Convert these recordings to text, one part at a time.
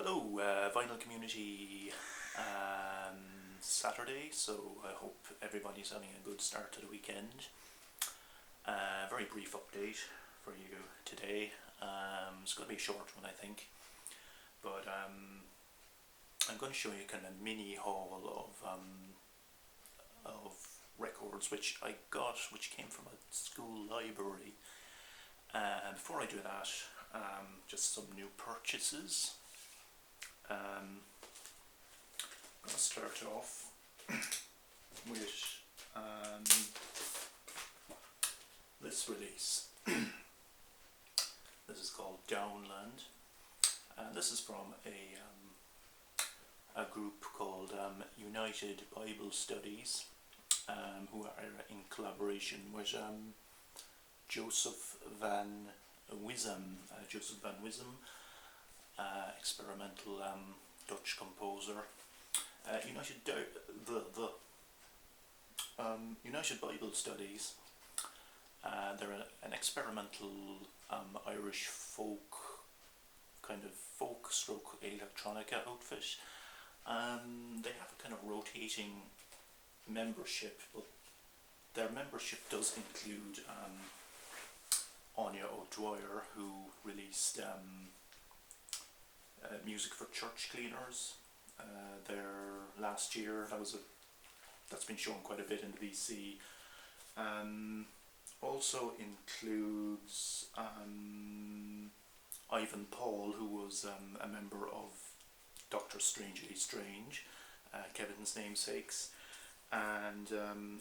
Hello, vinyl community. Saturday, so I hope everybody's having a good start to the weekend. Very brief update for you today. It's going to be a short one, I think, but I'm going to show you kind of a mini haul of records which I got, which came from a school library. Before I do that, just some new purchases. I'm going to start off with this release. This is called Downland, and this is from a group called United Bible Studies, who are in collaboration with Joseph Van Wism. Experimental Dutch composer. United Bible Studies. They're an experimental Irish folk stroke electronica outfit. They have a kind of rotating membership, but their membership does include Anya O'Dwyer, who released music for church cleaners there last year. That's been shown quite a bit in the VC. Also includes Ivan Paul, who was a member of Dr. Strangely Strange, Kevin's namesakes, and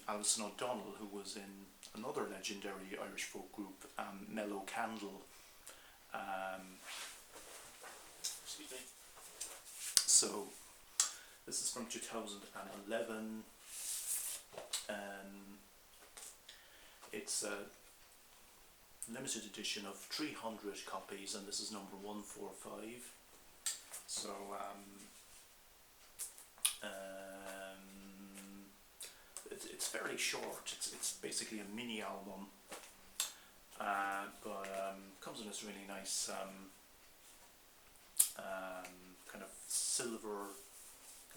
Alison O'Donnell, who was in another legendary Irish folk group, Mellow Candle. Excuse me. So this is from 2011. It's a limited edition of 300 copies, and this is number 145. So it's fairly short. It's basically a mini album, but comes in this really nice kind of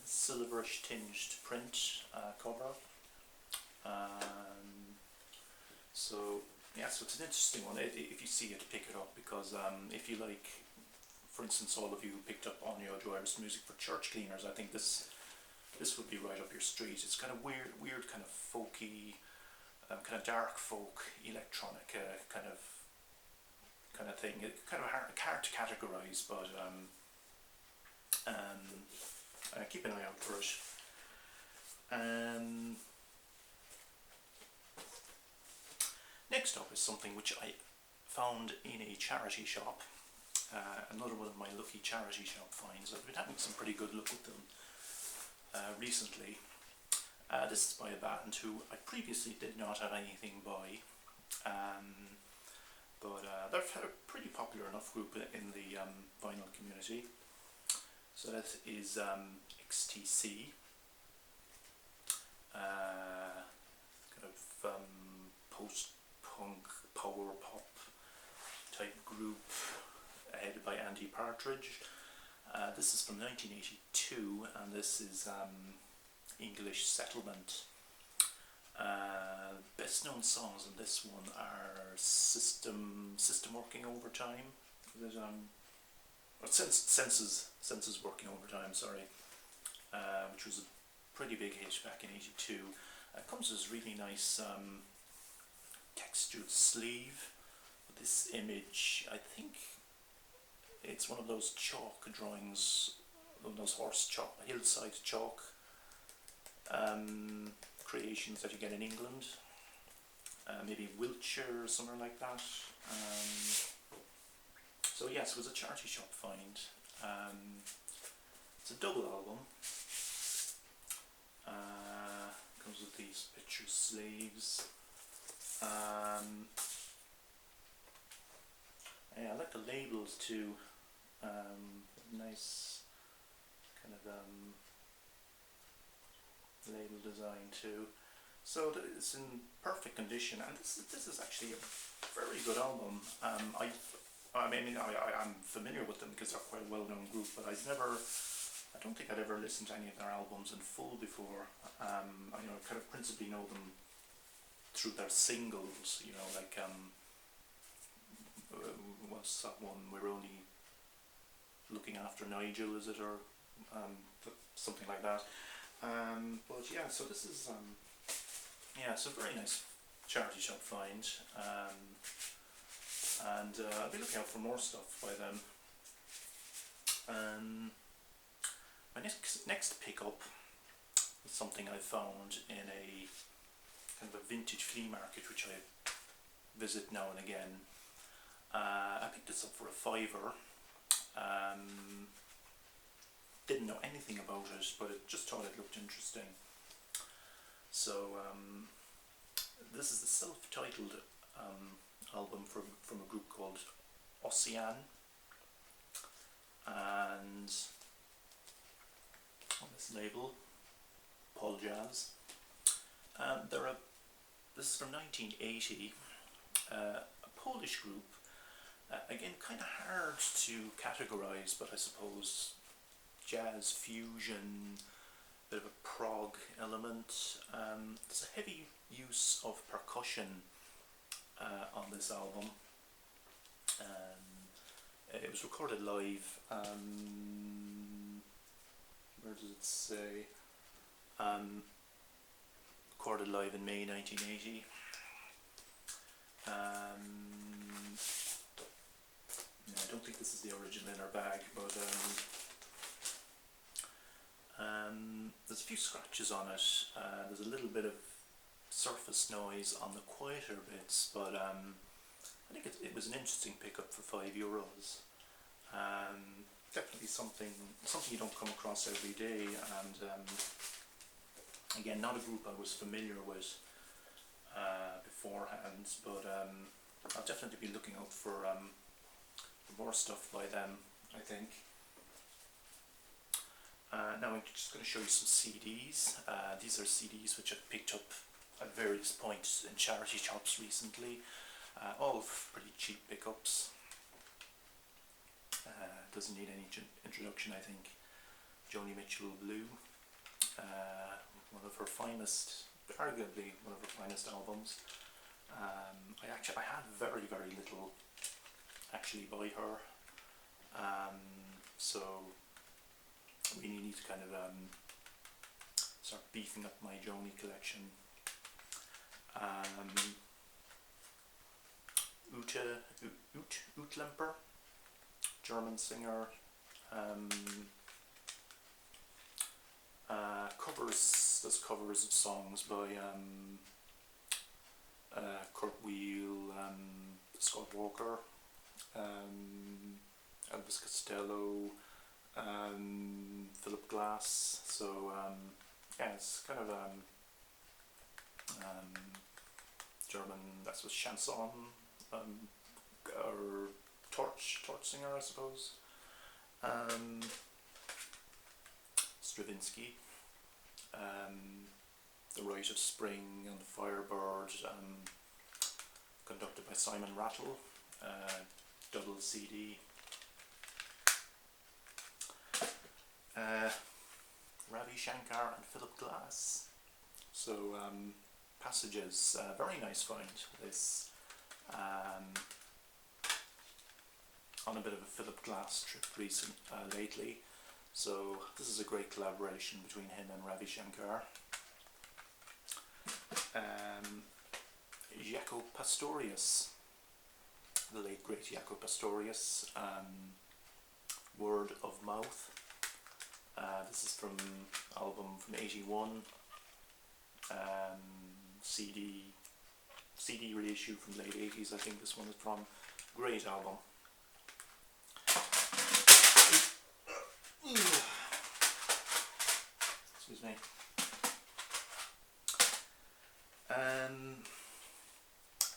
silverish tinged print cover. So it's an interesting one. If you see it, pick it up, because if you like, for instance, all of you who picked up Anya O'Dwyer's music for church cleaners, I think this would be right up your street. It's kind of weird kind of folky, kind of dark folk electronic kind of thing. It kind of hard to categorize, but keep an eye out for it. Next up is something which I found in a charity shop. Another one of my lucky charity shop finds. I've been having some pretty good luck with them recently. This is by a band who I previously did not have anything by, but they're a pretty popular enough group in the vinyl community. So that is XTC, kind of post-punk, power pop type group headed by Andy Partridge. This is from 1982, and this is English Settlement. Best known songs on this one are System Working Overtime. There's Senses Working Overtime, sorry, which was a pretty big hit back in '82. It comes with this really nice textured sleeve with this image. I think it's one of those chalk drawings, one of those hillside chalk creations that you get in England, maybe Wiltshire or somewhere like that. So yes, it was a charity shop find. It's a double album. Comes with these picture sleeves. I like the labels too. Nice kind of label design too. So it's in perfect condition, and this is actually a very good album. I mean, I'm familiar with them because they're quite a well-known group, but I don't think I'd ever listened to any of their albums in full before. I kind of principally know them through their singles, like, what's that one, We're Only Looking After Nigel, is it, or something like that. But yeah, so this is, it's a very nice charity shop find, and I'll be looking out for more stuff by them. My next pickup is something I found in a kind of a vintage flea market which I visit now and again. I picked this up for a fiver. Didn't know anything about it, but it just thought it looked interesting. So this is the self-titled album from a group called Ossian, and on this label, Paul Jazz. This is from 1980, a Polish group. Again, kind of hard to categorise, but I suppose jazz fusion, bit of a prog element. There's a heavy use of percussion on this album. It was recorded live. Where does it say? Recorded live in May 1980. I don't think this is the original in our bag, but there's a few scratches on it. There's a little bit of surface noise on the quieter bits, but I think it was an interesting pickup for €5. Definitely something you don't come across every day, and again, not a group I was familiar with beforehand, but I'll definitely be looking out for more stuff by them, I think. Now I'm just going to show you some CDs. These are CDs which I've picked up at various points in charity shops recently, all pretty cheap pickups. Doesn't need any introduction, I think. Joni Mitchell, Blue, one of her finest, arguably one of her finest albums. I had very, very little actually by her, so I really need to kind of start beefing up my Joni collection. Utlemper, German singer, does covers of songs by Kurt Weill, Scott Walker, Elvis Costello, Philip Glass. So it's kind of German, that's what chanson, or torch singer, I suppose. Stravinsky, The Rite of Spring and the Firebird, conducted by Simon Rattle, double CD. Ravi Shankar and Philip Glass. So Passages, very nice find. This on a bit of a Philip Glass trip lately. So this is a great collaboration between him and Ravi Shankar. Jaco Pastorius, the late great Jaco Pastorius, Word of Mouth. This is from album from '81, CD reissue from late '80s. I think this one is from. Great album. Excuse me.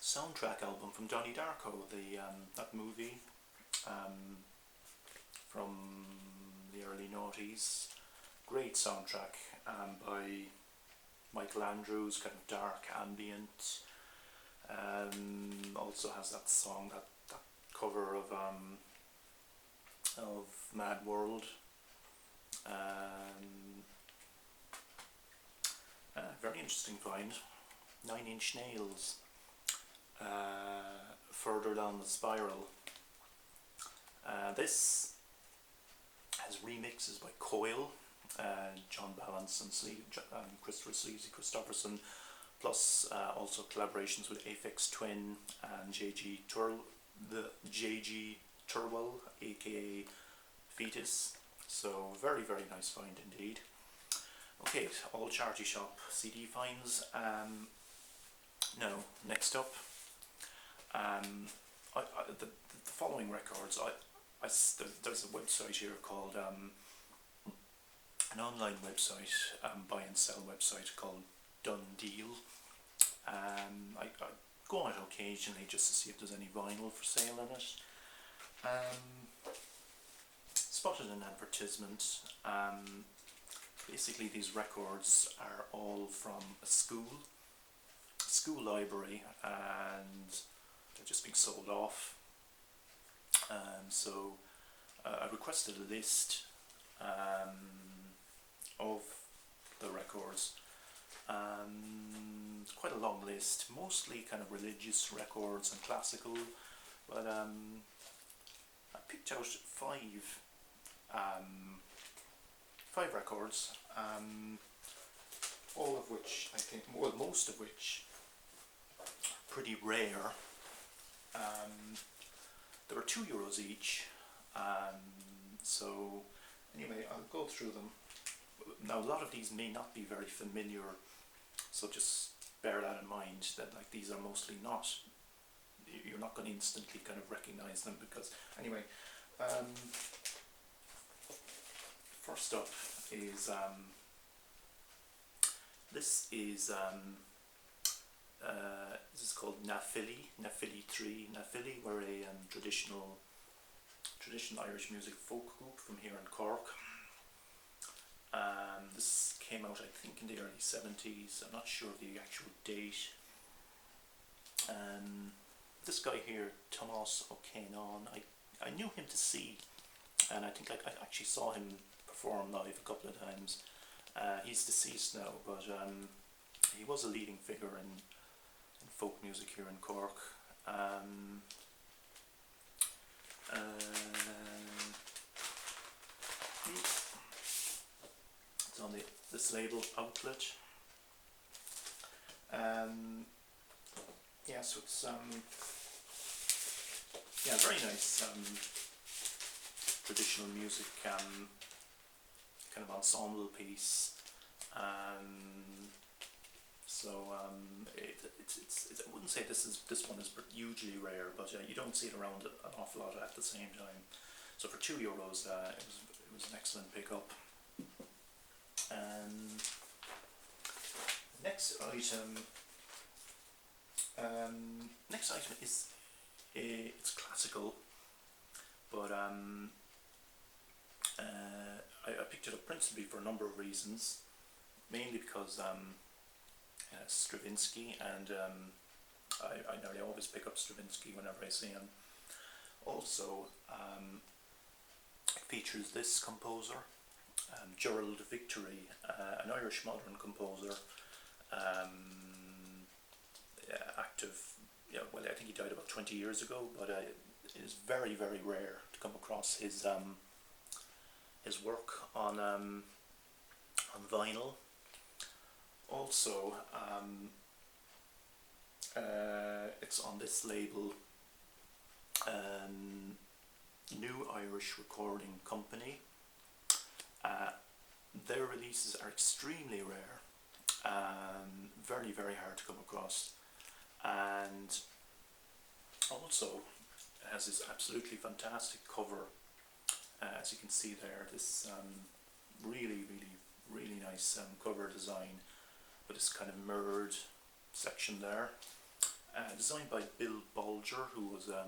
Soundtrack album from Donnie Darko, that movie from the early noughties. Great soundtrack by Michael Andrews, kind of dark ambient. Also has that song, that cover of Mad World. Very interesting find. 9 Inch Nails. Further down the spiral. This has remixes by Coil, John Balance and Christopher Sleazy Christopherson, plus also collaborations with Aphex Twin and J.G. Turwell, aka Fetus. So very, very nice find indeed. Okay, all charity shop CD finds. Next up, the following records. There's a website here called an online website, buy and sell website called Done Deal. I go on it occasionally just to see if there's any vinyl for sale in it. Spotted an advertisement. Basically, these records are all from a school library, and they're just being sold off. So I requested a list of the records. Quite a long list, mostly kind of religious records and classical, but I picked out five records, all of which I think, well, most of which are pretty rare. There were €2 each, so anyway, I'll go through them. Now, a lot of these may not be very familiar, so just bear that in mind, that like these are mostly not, you're not going to instantly kind of recognize them, because anyway, first up is this is called Nafili 3. Nafili were a traditional Irish music folk group from here in Cork. This came out, I think, in the early 70s. I'm not sure of the actual date. This guy here, Tomás O'Kane, I knew him to see, and I think I actually saw him perform live a couple of times. He's deceased now, but he was a leading figure in folk music here in Cork. It's on this label, Outlet. So it's very nice traditional music, kind of ensemble piece. I wouldn't say this one is hugely rare, but you don't see it around an awful lot at the same time. So for €2, it was an excellent pickup. Next item is it's classical, but I picked it up principally for a number of reasons, mainly because Stravinsky, and I nearly always pick up Stravinsky whenever I see him. Also, it features this composer, Gerald Victory, an Irish modern composer, active. I think he died about 20 years ago, but it is very, very rare to come across his work on vinyl. Also, it's on this label, New Irish Recording Company. Their releases are extremely rare, very, very hard to come across, and also it has this absolutely fantastic cover, as you can see there, this really, really, really nice cover design with this kind of mirrored section there, designed by Bill Bolger, who was a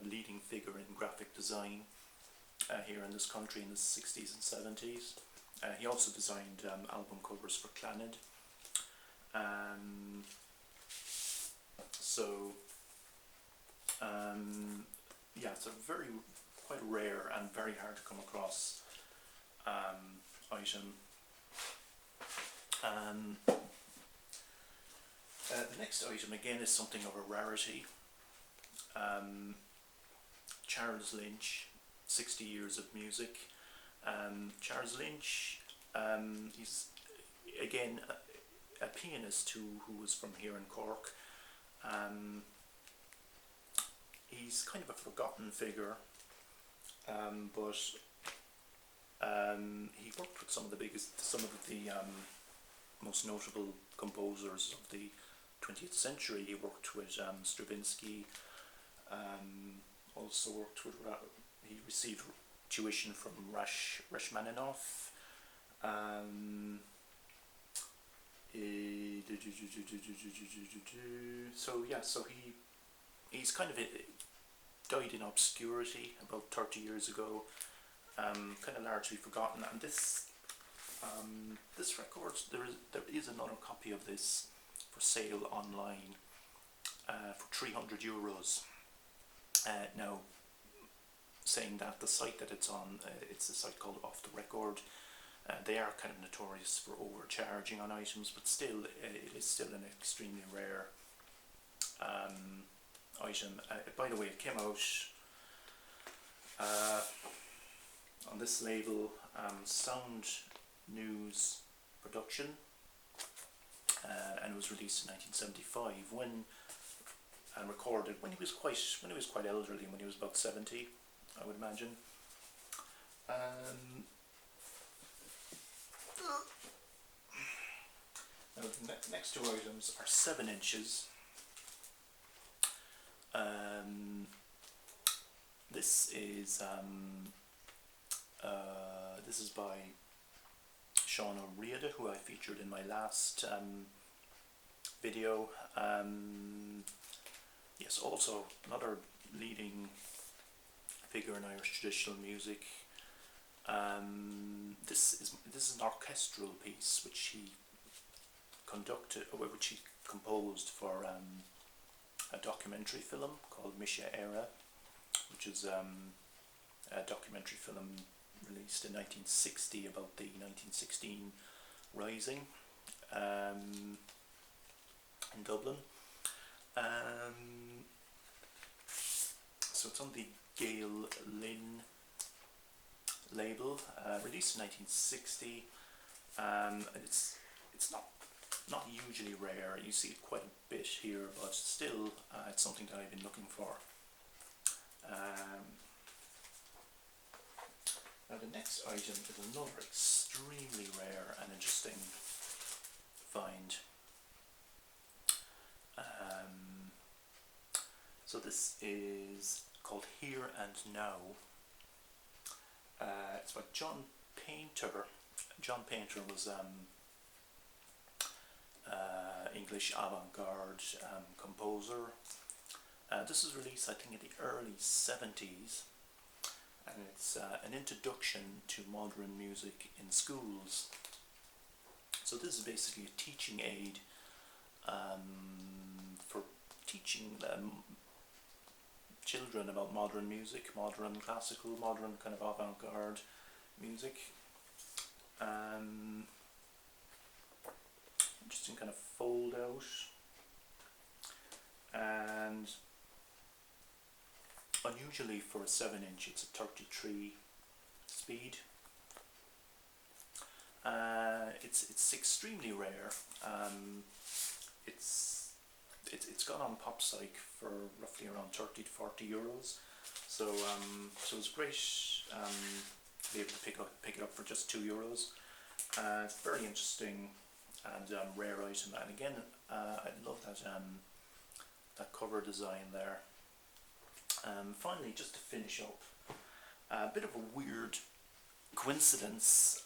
leading figure in graphic design here in this country in the 60s and 70s. He also designed album covers for Clannad. yeah, it's a quite rare and very hard to come across item. The next item again is something of a rarity. Charles Linch, 60 Years of Music. Charles Linch, he's again a pianist who was from here in Cork. He's kind of a forgotten figure, but he worked with some of the most notable composers of the 20th century. He worked with Stravinsky, also worked with, he received tuition from Rachmaninoff. So yeah, so he's kind of died in obscurity about 30 years ago, kind of largely forgotten. And this record, there is another copy of this for sale online for €300. Now, saying that, the site that it's on, it's a site called Off the Record. They are kind of notorious for overcharging on items, but still, it is still an extremely rare item. By the way, it came out on this label, Sound News Production, and it was released in 1975 and recorded when he was quite elderly, when he was about 70, I would imagine. Now the next two items are 7 inches. This is by Shana Reader, who I featured in my last video. Yes, also another leading figure in Irish traditional music. This is an orchestral piece which he composed for a documentary film called Misha Era, which is a documentary film released in 1960 about the 1916 Rising in Dublin. So it's on the Gail Lynn label, released in 1960. It's not hugely rare. You see it quite a bit here, but still, it's something that I've been looking for. Now the next item is another extremely rare and interesting find. So this is called Here and Now. It's by John Painter. John Painter was English avant-garde composer. This was released, I think, in the early 70s, and it's an introduction to modern music in schools. So this is basically a teaching aid for teaching children about modern music, modern classical, modern kind of avant-garde music. Interesting kind of fold out, and unusually for a 7-inch, it's a 33 speed. It's extremely rare. It's gone on PopPsych for roughly around 30 to 40 euros. So it's great to be able to pick it up for just €2. It's very interesting and rare item, and again, I love that cover design there. Finally, just to finish up, a bit of a weird coincidence.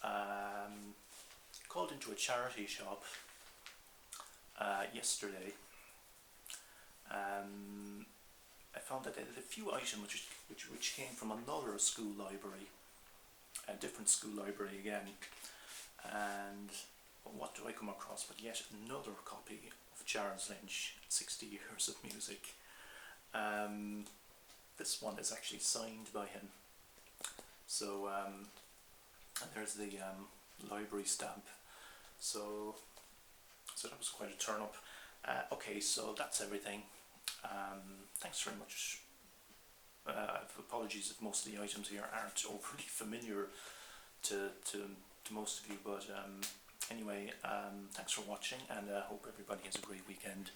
Called into a charity shop yesterday. I found that they had a few items which came from another school library, a different school library again, and what do I come across but yet another copy of Charles Lynch, 60 Years of Music. this one is actually signed by him. So and there's the library stamp. So that was quite a turn up. Okay, so that's everything. Thanks very much. Apologies if most of the items here aren't overly familiar to most of you, but anyway, thanks for watching, and I hope everybody has a great weekend.